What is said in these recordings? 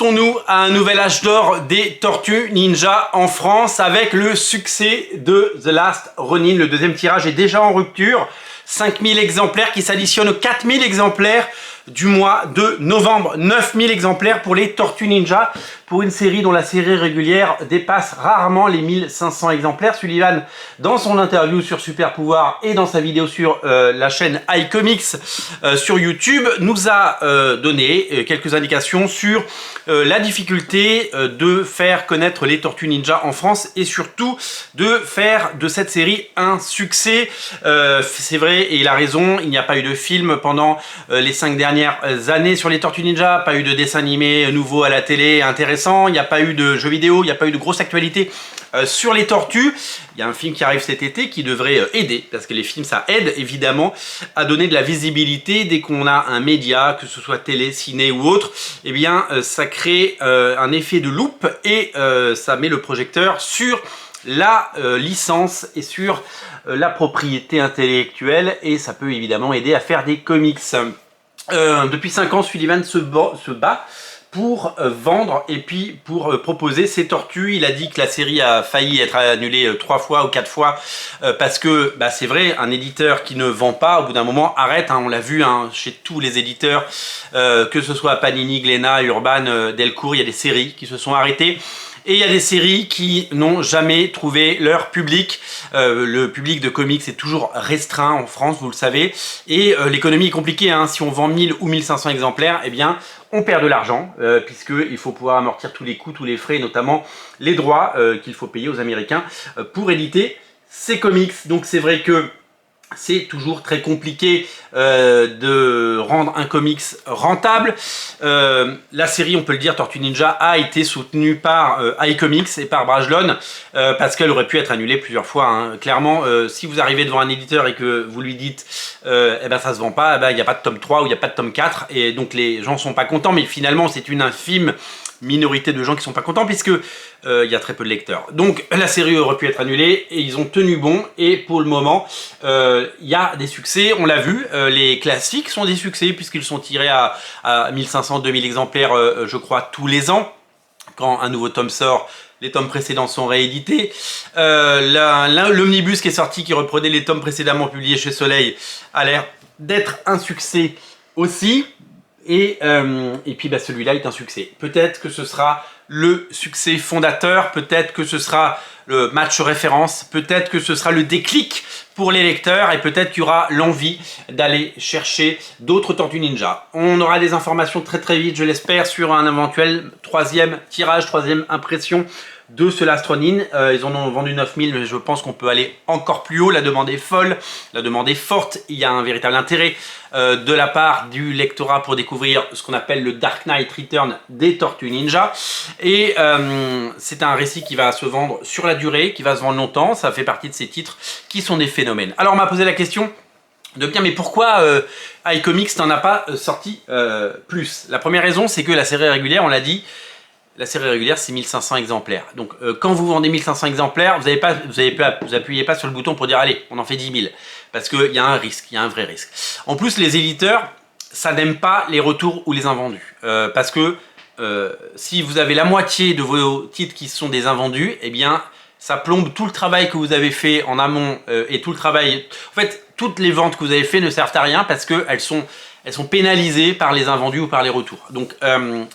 Nous à un nouvel âge d'or des Tortues Ninja en France avec le succès de The Last Ronin. Le deuxième tirage est déjà en rupture. 5000 exemplaires qui s'additionnent aux 4000 exemplaires du mois de novembre. 9000 exemplaires pour les Tortues Ninja, pour une série dont la série régulière dépasse rarement les 1500 exemplaires. Sullivan, dans son interview sur Super Pouvoir et dans sa vidéo sur la chaîne iComics sur YouTube, nous a donné quelques indications sur la difficulté de faire connaître les Tortues Ninja en France et surtout de faire de cette série un succès. C'est vrai, et il a raison, il n'y a pas eu de film pendant les 5 dernières années sur les Tortues Ninja, pas eu de dessin animé nouveau à la télé intéressant, il n'y a pas eu de jeux vidéo, il n'y a pas eu de grosse actualité sur les tortues. Il y a un film qui arrive cet été qui devrait aider, parce que les films ça aide évidemment à donner de la visibilité. Dès qu'on a un média, que ce soit télé, ciné ou autre, eh bien ça crée un effet de loupe et ça met le projecteur sur la licence et sur la propriété intellectuelle, et ça peut évidemment aider à faire des comics. Depuis 5 ans, Sullivan se bat pour vendre et puis pour proposer ses tortues. Il a dit que la série a failli être annulée 3 fois ou 4 fois parce que c'est vrai, un éditeur qui ne vend pas, au bout d'un moment, arrête. On l'a vu chez tous les éditeurs, que ce soit Panini, Glénat, Urban, Delcourt, il y a des séries qui se sont arrêtées. Et il y a des séries qui n'ont jamais trouvé leur public. Le public de comics est toujours restreint en France, vous le savez. Et l'économie est compliquée. Si on vend 1000 ou 1500 exemplaires, eh bien, on perd de l'argent, puisqu'il faut pouvoir amortir tous les coûts, tous les frais, notamment les droits qu'il faut payer aux Américains pour éditer ces comics. Donc c'est vrai que c'est toujours très compliqué de rendre un comics rentable. La série, on peut le dire, Tortue Ninja a été soutenue par iComics et par Brajlon parce qu'elle aurait pu être annulée plusieurs fois. Clairement, si vous arrivez devant un éditeur et que vous lui dites ça se vend pas, il n'y a pas de tome 3 ou il n'y a pas de tome 4, et donc les gens sont pas contents, mais finalement c'est une infime minorité de gens qui sont pas contents puisque il y a très peu de lecteurs. Donc la série aurait pu être annulée et ils ont tenu bon, et pour le moment il y a des succès, on l'a vu. Les classiques sont des succès puisqu'ils sont tirés à 1500-2000 exemplaires je crois tous les ans. Quand un nouveau tome sort, les tomes précédents sont réédités. L'omnibus qui est sorti, qui reprenait les tomes précédemment publiés chez Soleil, a l'air d'être un succès aussi. Et puis celui-là est un succès. Peut-être que ce sera le succès fondateur, peut-être que ce sera le match référence, peut-être que ce sera le déclic pour les lecteurs, et peut-être qu'il y aura l'envie d'aller chercher d'autres Tortues Ninja. On aura des informations très très vite, je l'espère, sur un éventuel 3e tirage, 3e impression de ce Last Ronin. Ils en ont vendu 9000, mais je pense qu'on peut aller encore plus haut. La demande est folle, la demande est forte. Il y a un véritable intérêt de la part du lectorat pour découvrir ce qu'on appelle le Dark Knight Return des Tortues Ninja. Et c'est un récit qui va se vendre sur la durée, qui va se vendre longtemps. Ça fait partie de ces titres qui sont des phénomènes. Alors on m'a posé la question de bien, mais pourquoi iComics n'en a pas sorti plus? La première raison, c'est que la série régulière, on l'a dit, la série régulière, c'est 1500 exemplaires. Donc, quand vous vendez 1500 exemplaires, vous appuyez pas sur le bouton pour dire « Allez, on en fait 10 000 ». Parce qu'il y a un risque, il y a un vrai risque. En plus, les éditeurs, ça n'aime pas les retours ou les invendus. Parce que si vous avez la moitié de vos titres qui sont des invendus, eh bien, ça plombe tout le travail que vous avez fait en amont et tout le travail... En fait, toutes les ventes que vous avez fait ne servent à rien parce qu'elles sont pénalisées par les invendus ou par les retours. Donc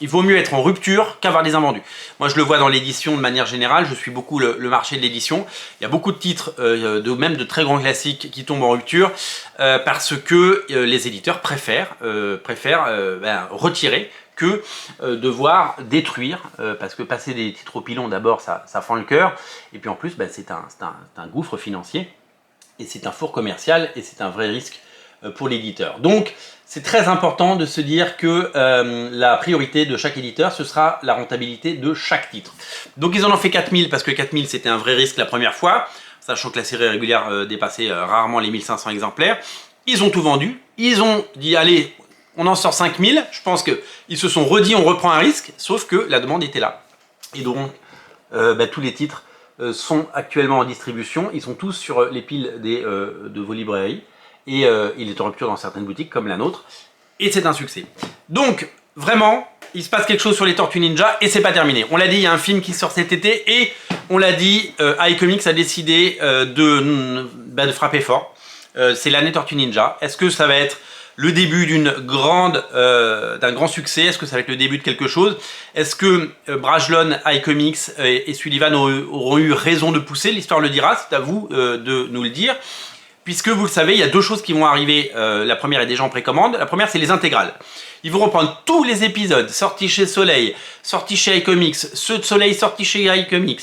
il vaut mieux être en rupture qu'avoir des invendus. Moi je le vois dans l'édition de manière générale, je suis beaucoup le marché de l'édition. Il y a beaucoup de titres, même de très grands classiques, qui tombent en rupture parce que les éditeurs préfèrent retirer que devoir détruire, parce que passer des titres au pilon, d'abord ça fend le cœur, et puis en plus c'est un gouffre financier, et c'est un four commercial, et c'est un vrai risque pour l'éditeur. Donc c'est très important de se dire que la priorité de chaque éditeur, ce sera la rentabilité de chaque titre. Donc ils en ont fait 4000 parce que 4000 c'était un vrai risque la première fois, sachant que la série régulière dépassait rarement les 1500 exemplaires. Ils ont tout vendu, ils ont dit allez, on en sort 5000. Je pense qu'ils se sont redit on reprend un risque, sauf que la demande était là. Et donc tous les titres sont actuellement en distribution, ils sont tous sur les piles de vos librairies. Et il est en rupture dans certaines boutiques comme la nôtre, et c'est un succès. Donc vraiment, il se passe quelque chose sur les Tortues Ninja et c'est pas terminé. On l'a dit, il y a un film qui sort cet été et on l'a dit, iComics a décidé de frapper fort. C'est l'année Tortues Ninja. Est-ce que ça va être le début d'un grand succès? Est-ce que ça va être le début de quelque chose? Est-ce que Brajlon, iComics et Sullivan auront eu raison de pousser? L'histoire le dira, c'est à vous de nous le dire. Puisque vous le savez, il y a 2 choses qui vont arriver. La première est déjà en précommande. La première, c'est les intégrales. Ils vont reprendre tous les épisodes sortis chez Soleil, sortis chez iComics, ceux de Soleil sortis chez iComics.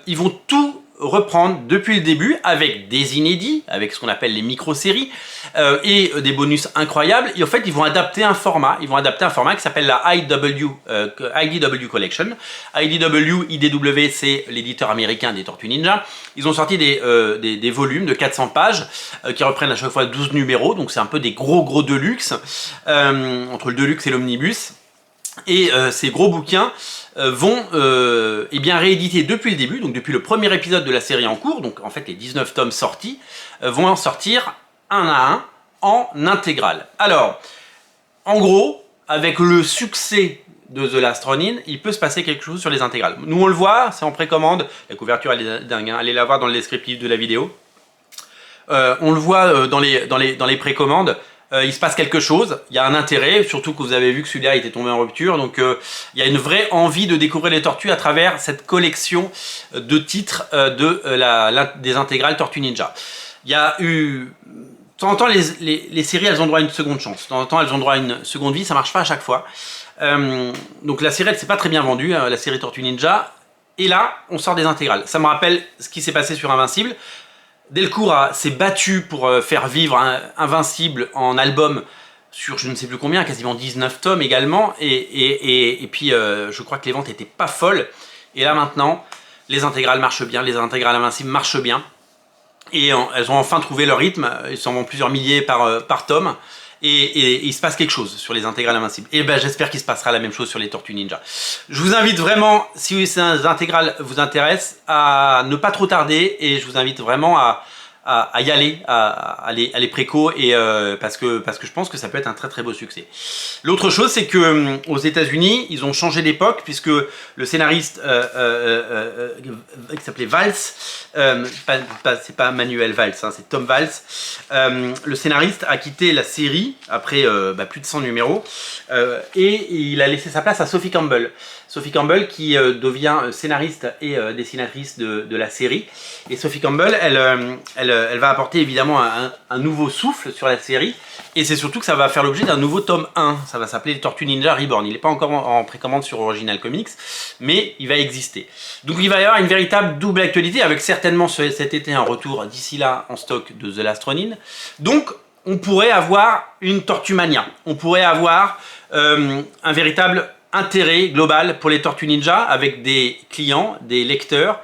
Ils vont tout reprendre depuis le début avec des inédits, avec ce qu'on appelle les micro-séries et des bonus incroyables. Et en fait, ils vont adapter un format. Ils vont adapter un format qui s'appelle la IDW Collection. IDW, c'est l'éditeur américain des Tortues Ninja. Ils ont sorti des volumes de 400 pages qui reprennent à chaque fois 12 numéros. Donc c'est un peu des gros de luxe, entre le deluxe et l'omnibus. Et ces gros bouquins vont rééditer depuis le début, donc depuis le premier épisode de la série en cours, donc en fait les 19 tomes sortis, vont en sortir un à un en intégrale. Alors, en gros, avec le succès de The Last Ronin, il peut se passer quelque chose sur les intégrales. Nous on le voit, c'est en précommande, la couverture elle est dingue, hein. Allez la voir dans le descriptif de la vidéo. On le voit dans les précommandes. Il se passe quelque chose, il y a un intérêt, surtout que vous avez vu que celui-là était tombé en rupture, donc il y a une vraie envie de découvrir les tortues à travers cette collection de titres des intégrales Tortues Ninja. Il y a eu... De temps en temps, les séries, elles ont droit à une seconde chance. De temps en temps, elles ont droit à une seconde vie, ça marche pas à chaque fois. Donc la série, elle s'est pas très bien vendue, la série Tortues Ninja. Et là, on sort des intégrales. Ça me rappelle ce qui s'est passé sur Invincible. Delcourt s'est battu pour faire vivre Invincible en album sur je ne sais plus combien, quasiment 19 tomes également. Et puis je crois que les ventes n'étaient pas folles. Et là maintenant, les intégrales marchent bien, les intégrales Invincible marchent bien. Et elles ont enfin trouvé leur rythme, ils s'en vont plusieurs milliers par tome. Et il se passe quelque chose sur les intégrales Invincibles. Et ben j'espère qu'il se passera la même chose sur les Tortues Ninja. Je vous invite vraiment, si ces intégrales vous intéressent, à ne pas trop tarder. Et je vous invite vraiment à y aller, à les préco, et parce que je pense que ça peut être un très beau succès. L'autre chose, c'est que aux États-Unis, ils ont changé d'époque, puisque le scénariste qui s'appelait Valls, c'est pas Manuel Valls, hein, c'est Tom Valls. Le scénariste a quitté la série après plus de 100 numéros et il a laissé sa place à Sophie Campbell. Sophie Campbell qui devient scénariste et dessinatrice de la série. Et Sophie Campbell, elle va apporter évidemment un nouveau souffle sur la série. Et c'est surtout que ça va faire l'objet d'un nouveau tome 1. Ça va s'appeler les Tortues Ninja Reborn. Il n'est pas encore en précommande sur Original Comics, mais il va exister. Donc il va y avoir une véritable double actualité, avec certainement cet été un retour d'ici là en stock de The Last Ronin. Donc on pourrait avoir une Tortue Mania. On pourrait avoir un véritable intérêt global pour les Tortues Ninja, avec des clients, des lecteurs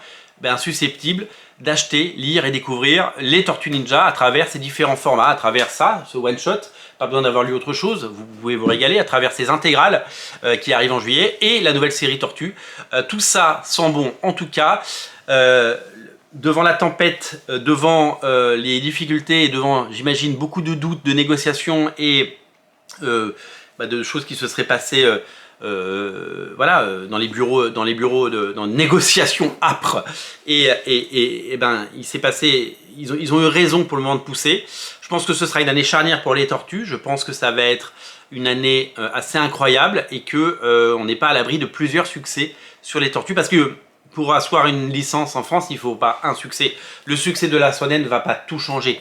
susceptibles d'acheter, lire et découvrir les Tortues Ninja à travers ces différents formats, à travers ça, ce one-shot, pas besoin d'avoir lu autre chose, vous pouvez vous régaler à travers ces intégrales qui arrivent en juillet, et la nouvelle série Tortue. Tout ça sent bon en tout cas. Devant la tempête, devant les difficultés, et devant, j'imagine, beaucoup de doutes, de négociations et de choses qui se seraient passées dans les bureaux dans négociations âpres, il s'est passé, ils ont eu raison pour le moment de pousser. Je pense que ce sera une année charnière pour les Tortues. Je pense que ça va être une année assez incroyable, et que on n'est pas à l'abri de plusieurs succès sur les Tortues, parce que pour asseoir une licence en France, il ne faut pas un succès. Le succès de la Sonnen ne va pas tout changer.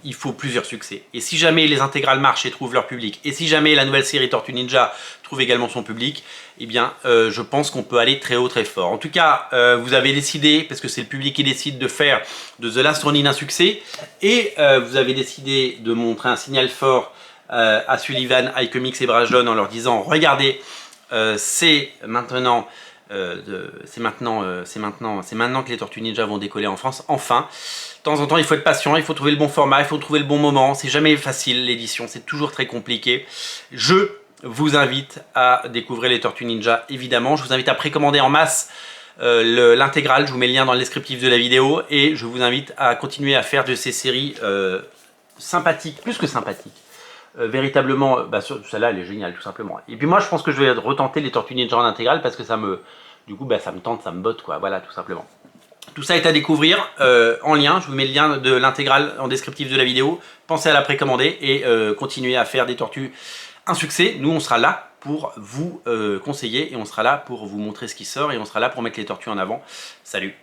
Il faut plusieurs succès. Et si jamais les intégrales marchent et trouvent leur public, et si jamais la nouvelle série Tortue Ninja trouve également son public, eh bien, je pense qu'on peut aller très haut, très fort. En tout cas, vous avez décidé, parce que c'est le public qui décide, de faire de The Last Ronin un succès, et vous avez décidé de montrer un signal fort à Sullivan, iComics et Brajlon en leur disant: regardez, c'est maintenant que les Tortues Ninja vont décoller en France, enfin. De temps en temps, il faut être patient, il faut trouver le bon format, il faut trouver le bon moment. C'est jamais facile, l'édition, c'est toujours très compliqué. Je vous invite à découvrir les Tortues Ninja, évidemment. Je vous invite à précommander en masse l'intégrale. Je vous mets le lien dans le descriptif de la vidéo. Et je vous invite à continuer à faire de ces séries sympathiques, plus que sympathiques, véritablement, celle-là elle est géniale tout simplement. Et puis moi je pense que je vais retenter les Tortues Ninja en intégrale parce que ça me, du coup ça me tente, ça me botte quoi, voilà tout simplement. Tout ça est à découvrir en lien, je vous mets le lien de l'intégrale en descriptif de la vidéo. Pensez à la précommander et continuez à faire des tortues un succès. Nous on sera là pour vous conseiller et on sera là pour vous montrer ce qui sort et on sera là pour mettre les tortues en avant. Salut!